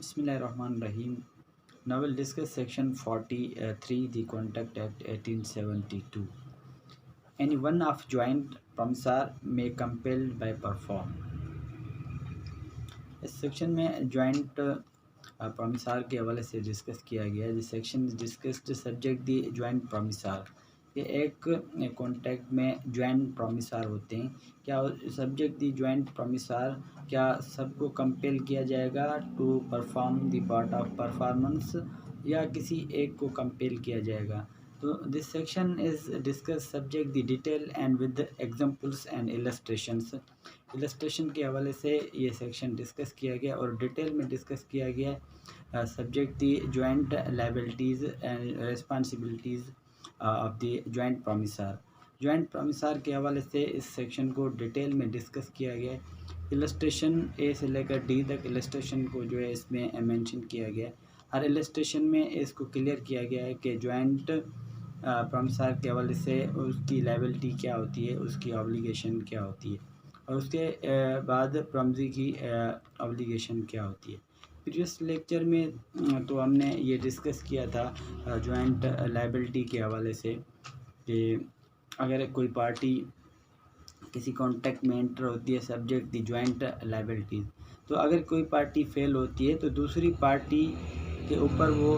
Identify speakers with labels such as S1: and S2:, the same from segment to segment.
S1: Bismillahirrahmanirrahim. Now we'll discuss section 43, the Contract Act 1872. Any one of joint promisor may compelled by perform. इस section में joint promisor के हवाले से discuss किया गया है। This section is discussed subject the joint promisor. ये एक कॉन्ट्रैक्ट में जॉइंट प्रॉमिसार होते हैं। क्या सब्जेक्ट दी जॉइंट प्रॉमिसार, क्या सबको कंपेल किया जाएगा to perform the part of performance या किसी एक को कंपेल किया जाएगा। तो this section is discuss subject the detail and with examples and illustrations. Illustration के हवाले से ये सेक्शन डिस्कस किया गया और डिटेल में डिस्कस किया गया subject the joint liabilities and responsibilities of the joint promisor. Joint promisor के हवाले से इस सेक्शन को डिटेल में डिस्कस किया गया है। इलस्ट्रेशन ए से लेकर डी तक इलस्ट्रेशन को जो है इसमें मेंशन किया गया है। हर इलस्ट्रेशन में इसको क्लियर किया गया है कि जॉइंट प्रॉमिसार के हवाले से उसकी लायबिलिटी क्या होती है, उसकी ऑब्लिगेशन क्या होती है और उसके बाद प्रॉमिसी की ऑब्लिगेशन क्या होती है। प्रीवियस लेक्चर में तो हमने ये डिस्कस किया था जॉइंट लायबिलिटी के हवाले से कि अगर कोई पार्टी किसी कॉन्ट्रैक्ट में एंटर होती है सब्जेक्ट दी जॉइंट लायबिलिटीज़, तो अगर कोई पार्टी फेल होती है तो दूसरी पार्टी के ऊपर वो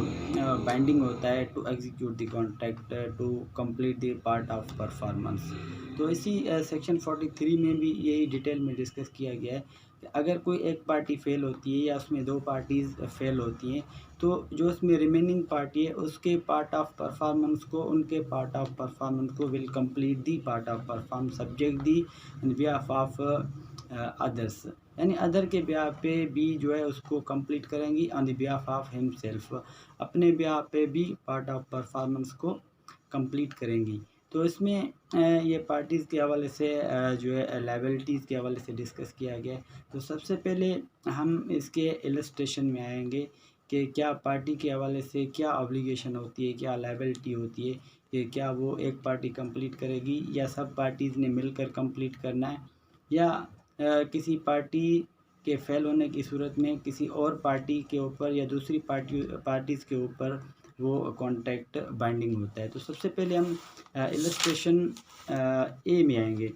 S1: बाइंडिंग होता है to execute the contract to complete the part of performance. तो इसी सेक्शन 43 में भी यही डिटेल में डिस्कस किया गया है कि अगर कोई एक पार्टी फेल होती है या उसमें दो पार्टीज़ फेल होती हैं तो जो उसमें रिमेनिंग पार्टी है उसके पार्ट ऑफ परफॉर्मेंस को, उनके पार्ट ऑफ परफॉर्मेंस को will complete the part of perform subject the in behalf of others, यानी अदर के ब्याह पे भी जो है उसको कंप्लीट करेंगी on the behalf of himself, अपने ब्याह पे भी पार्ट ऑफ परफॉर्मेंस को कंप्लीट करेंगी। तो इसमें ये पार्टीज़ के हवाले से जो है लायबिलिटीज़ के हवाले से डिस्कस किया गया है। तो सबसे पहले हम इसके इलस्ट्रेशन में आएंगे कि क्या पार्टी के हवाले से क्या ऑब्लिगेशन होती है, क्या लायबिलिटी होती है, कि क्या वो एक पार्टी कंप्लीट करेगी या सब पार्टीज़ ने मिलकर कंप्लीट करना है, या किसी पार्टी के फेल होने की सूरत में किसी और पार्टी के ऊपर या दूसरी पार्टीज़ के ऊपर वो कॉन्ट्रैक्ट बाइंडिंग होता है। तो सबसे पहले हम इलस्ट्रेशन ए में आएंगे।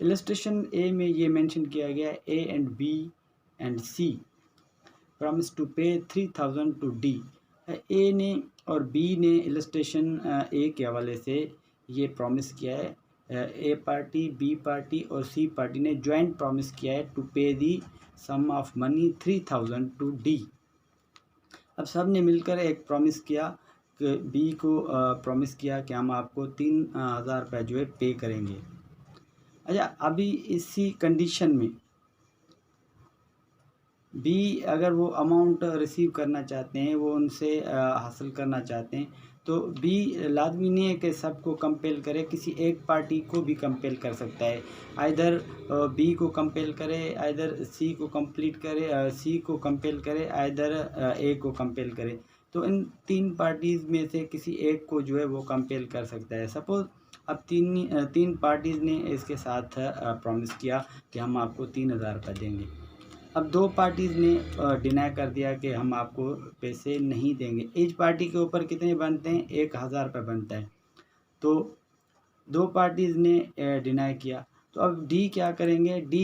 S1: इलस्ट्रेशन ए में ये मेंशन किया गया है A and B and C promise to pay 3000 to D. ए ने और बी ने इलस्ट्रेशन ए के हवाले से ये प्रॉमिस किया है, ए पार्टी, बी पार्टी और सी पार्टी ने जॉइंट प्रॉमिस किया है टू पे दी सम ऑफ मनी 3000 टू डी। अब सब ने मिलकर एक प्रॉमिस किया कि बी को प्रॉमिस किया कि हम आपको 3000 रुपये जो है पे करेंगे। अच्छा, अभी इसी कंडीशन में बी अगर वो अमाउंट रिसीव करना चाहते हैं, वो उनसे हासिल करना चाहते हैं, तो बी लाजमी नहीं है कि सबको कंपेल करे, किसी एक पार्टी को भी कंपेल कर सकता है। आइदर बी को कंपेल करे, आइदर सी को कंप्लीट करे, सी को कंपेल करे, आइदर ए को कंपेल करे। तो इन तीन पार्टीज़ में से किसी एक को जो है वो कंपेल कर सकता है। सपोज़ अब तीन पार्टीज़ ने इसके साथ प्रॉमिस किया कि हम आपको 3000 रुपये देंगे। अब दो पार्टीज़ ने डिनाई कर दिया कि हम आपको पैसे नहीं देंगे। ईच पार्टी के ऊपर कितने बनते हैं? 1000 रुपये बनता है। तो दो पार्टीज़ ने डिनाई किया, तो अब डी क्या करेंगे? डी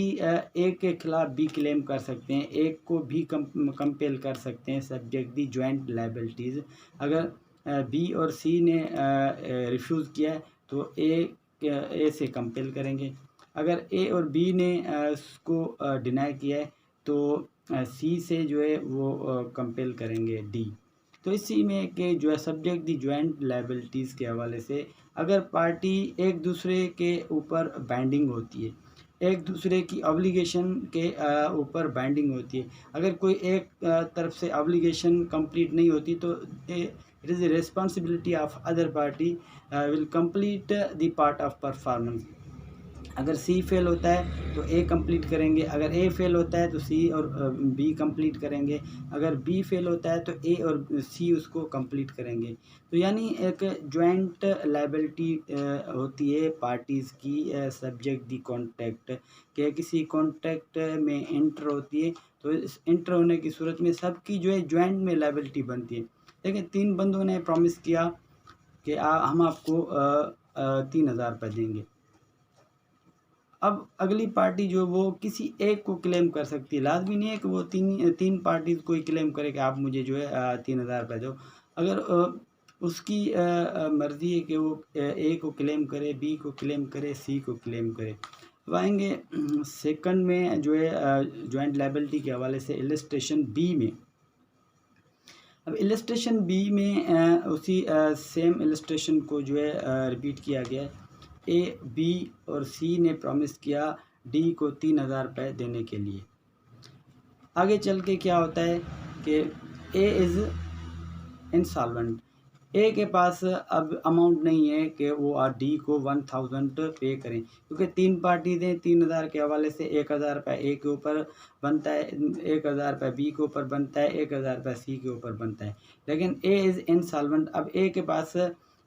S1: ए के ख़िलाफ़ बी क्लेम कर सकते हैं, एक को भी कंपेल कर सकते हैं सब्जेक्ट दी जॉइंट लायबिलिटीज़। अगर बी और सी ने रिफ्यूज़ किया है तो ए से कंपेल करेंगे। अगर ए और बी ने उसको डिनाई किया है तो सी से जो है वो कंपेल करेंगे डी। तो इसी में कि जो है सब्जेक्ट दी जॉइंट लायबिलिटीज़ के हवाले से अगर पार्टी एक दूसरे के ऊपर बाइंडिंग होती है, एक दूसरे की ऑब्लिगेशन के ऊपर बाइंडिंग होती है, अगर कोई एक तरफ से ऑब्लिगेशन कंप्लीट नहीं होती तो it is the responsibility of other party will complete the part of performance. अगर सी फेल होता है तो ए कंप्लीट करेंगे, अगर ए फेल होता है तो सी और बी कंप्लीट करेंगे, अगर बी फेल होता है तो ए और सी उसको कंप्लीट करेंगे। तो यानी एक जॉइंट लायबिलिटी होती है पार्टीज़ की सब्जेक्ट दी कॉन्ट्रैक्ट, कि किसी कॉन्ट्रैक्ट में एंटर होती है तो इस इंटर होने की सूरत में सबकी जो है जॉइंट में लायबिलिटी बनती है। देखिए 3 बंदों ने प्रॉमिस किया कि हम आपको 3,000 रुपये देंगे। अब अगली पार्टी जो वो किसी एक को क्लेम कर सकती है, लाज़मी नहीं है कि वो तीन पार्टीज़ को ही क्लेम करे कि आप मुझे जो है 3,000 रुपये दो। अगर उसकी मर्ज़ी है कि वो ए को क्लेम करे, बी को क्लेम करे, सी को क्लेम करे। अब आएँगे सेकंड में जो है जॉइंट लायबिलिटी के हवाले से इलस्ट्रेशन बी में। अब इलस्ट्रेशन बी में उसी सेम इलस्ट्रेशन को जो है रिपीट किया गया है। ए, बी और सी ने प्रॉमिस किया डी को 3,000 रुपये देने के लिए। आगे चल के क्या होता है कि ए इज़ इंसॉल्वेंट। ए के पास अब अमाउंट नहीं है कि वो डी को 1,000 पे करें, क्योंकि 3 पार्टीज हैं। 3,000 के हवाले से 1,000 रुपये ए के ऊपर बनता है, 1,000 रुपये बी के ऊपर बनता है, 1,000 रुपये सी के ऊपर बनता है। लेकिन ए इज़ इंसॉल्वेंट। अब ए के पास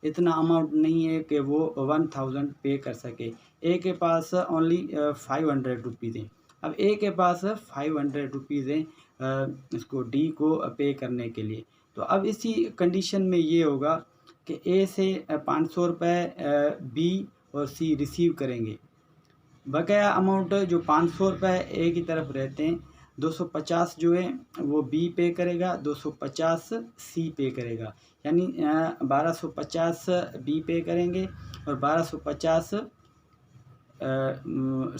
S1: इतना अमाउंट नहीं है कि वो 1,000 पे कर सके। ए के पास ओनली 500 रुपीज़ हैं। अब ए के पास 500 रुपीज़ हैं इसको डी को पे करने के लिए। तो अब इसी कंडीशन में ये होगा कि ए से 500 रुपये बी और सी रिसीव करेंगे। बकाया अमाउंट जो 500 रुपये ए की तरफ रहते हैं, 250 जो है वो बी पे करेगा, 250 सी पे करेगा। यानी 1250 बी पे करेंगे और 1250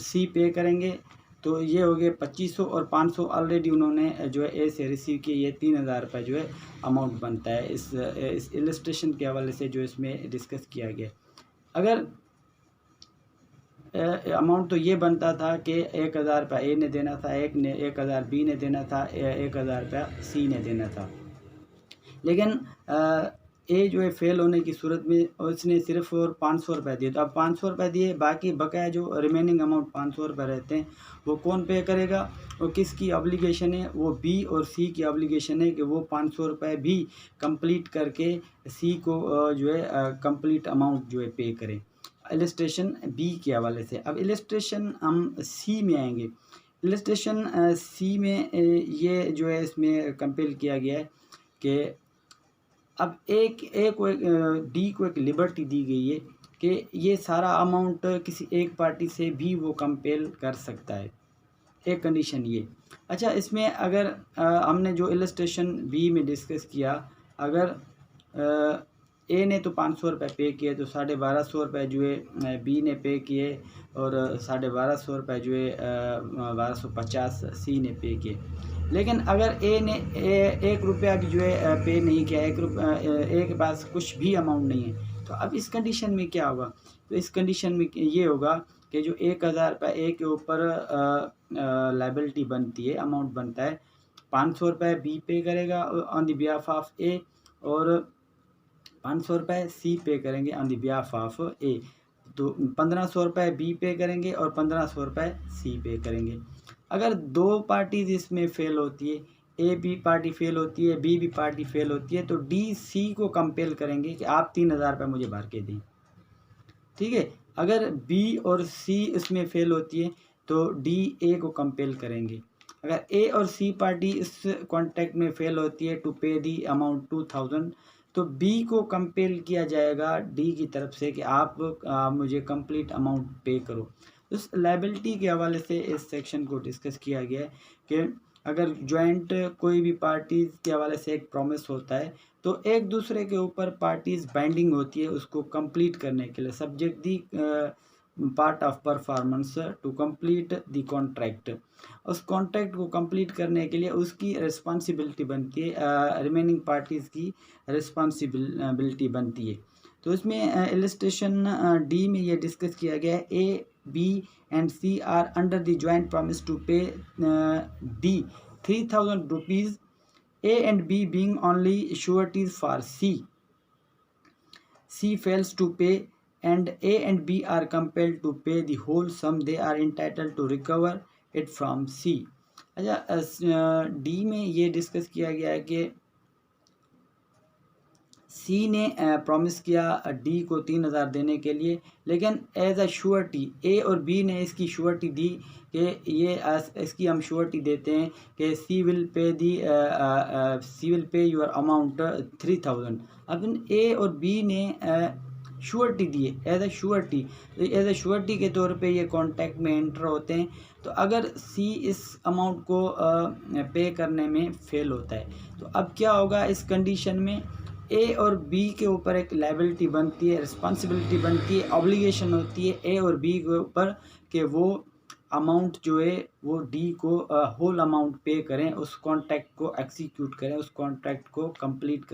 S1: सी पे करेंगे। तो ये हो गए 2500 और 500 ऑलरेडी उन्होंने जो है ए से रिसीव किए। ये 3,000 रुपये जो है अमाउंट बनता है इस इलस्ट्रेशन के हवाले से जो इसमें डिस्कस किया गया। अगर अमाउंट तो ये बनता था कि 1,000 रुपये ए ने देना था, 1,000 बी ने देना था, 1,000 रुपया सी ने देना था। लेकिन ए जो है फेल होने की सूरत में उसने सिर्फ और 500 रुपये दिए। तो अब 500 रुपये दिए, बाकी बकाया जो रिमेनिंग अमाउंट 500 रुपये रहते हैं वो कौन पे करेगा? वो किसकी ऑब्लिगेशन है? वो बी और सी की ऑब्लिगेशन है कि वो 500 रुपये भी कंप्लीट करके सी को जो है कंप्लीट अमाउंट जो है पे करें। इलस्ट्रेशन बी के हवाले से। अब इलस्ट्रेशन हम सी में आएंगे। इलस्ट्रेशन सी में ये जो है इसमें कंपेल किया गया है कि अब डी को एक लिबर्टी दी गई है कि ये सारा अमाउंट किसी एक पार्टी से भी वो कंपेल कर सकता है। एक कंडीशन ये। अच्छा, इसमें अगर हमने जो इलस्ट्रेशन बी में डिस्कस किया, अगर ए ने तो 500 रुपये पे किए तो 1,250 रुपये जो है बी ने पे किए और 1,250 रुपये जो है 1,250 सी ने पे किए। लेकिन अगर ए ने 1 रुपया भी जो है पे नहीं किया, ए के पास कुछ भी अमाउंट नहीं है, तो अब इस कंडीशन में क्या होगा? तो इस कंडीशन में ये होगा कि जो 1,000 रुपये ए के ऊपर लायबिलिटी बनती है, अमाउंट बनता है, 500 रुपये बी पे करेगा ऑन द बिहाफ ऑफ ए और 500 रुपये सी पे करेंगे ऑन द बिहाफ ऑफ ए। तो 1,500 रुपये बी पे करेंगे और 1,500 रुपये सी पे करेंगे। अगर 2 पार्टीज इसमें फेल होती है, ए बी पार्टी फेल होती है, बी पार्टी फेल होती है, तो डी सी को कंपेल करेंगे कि आप 3,000 रुपये मुझे भर के दें। ठीक है। अगर बी और सी इसमें फेल होती है तो डी ए को कंपेल करेंगे। अगर ए और सी पार्टी इस कॉन्ट्रैक्ट में फेल होती है टू पे दी अमाउंट 2,000, तो बी को कंपेल किया जाएगा डी की तरफ से कि आप मुझे कंप्लीट अमाउंट पे करो। उस लायबिलिटी के हवाले से इस सेक्शन को डिस्कस किया गया है कि अगर जॉइंट कोई भी पार्टीज़ के हवाले से एक प्रॉमिस होता है तो एक दूसरे के ऊपर पार्टीज़ बाइंडिंग होती है उसको कंप्लीट करने के लिए, subject the part of performance to complete the contract. उस कॉन्ट्रैक्ट को कंप्लीट करने के लिए उसकी रिस्पॉन्सिबिलिटी बनती है, रिमेनिंग पार्टीज़ की रिस्पॉन्सिबिलिटी बनती है। तो इसमें इलस्ट्रेशन डी में ये डिस्कस किया गया है, A B and C are under the joint promise to pay D 3,000 rupees, A and B being only sureties for C. C fails to pay and A and B are compelled to pay the whole sum. They are entitled to recover it from C. अच्छा, D में ये discuss किया गया है कि सी ने promise किया D को 3,000 देने के लिए, लेकिन एज अ श्योरिटी ए और बी ने इसकी श्योरिटी दी कि ये इसकी हम श्योरिटी देते हैं कि सी विल पे योर अमाउंट 3000। अब ए और बी ने श्योरिटी दी है एज ए श्योरिटी के तौर पे ये कॉन्ट्रैक्ट में एंटर होते हैं। तो अगर सी इस अमाउंट को पे करने में फेल होता है तो अब क्या होगा, इस कंडीशन में ए और बी के ऊपर एक लायबिलिटी बनती है, रिस्पॉन्सिबिलिटी बनती है, ऑब्लिगेशन होती है ए और बी के ऊपर कि वो अमाउंट जो है वो डी को होल अमाउंट पे करें, उस कॉन्ट्रैक्ट को एग्जीक्यूट करें, उस कॉन्ट्रैक्ट को कंप्लीट करें।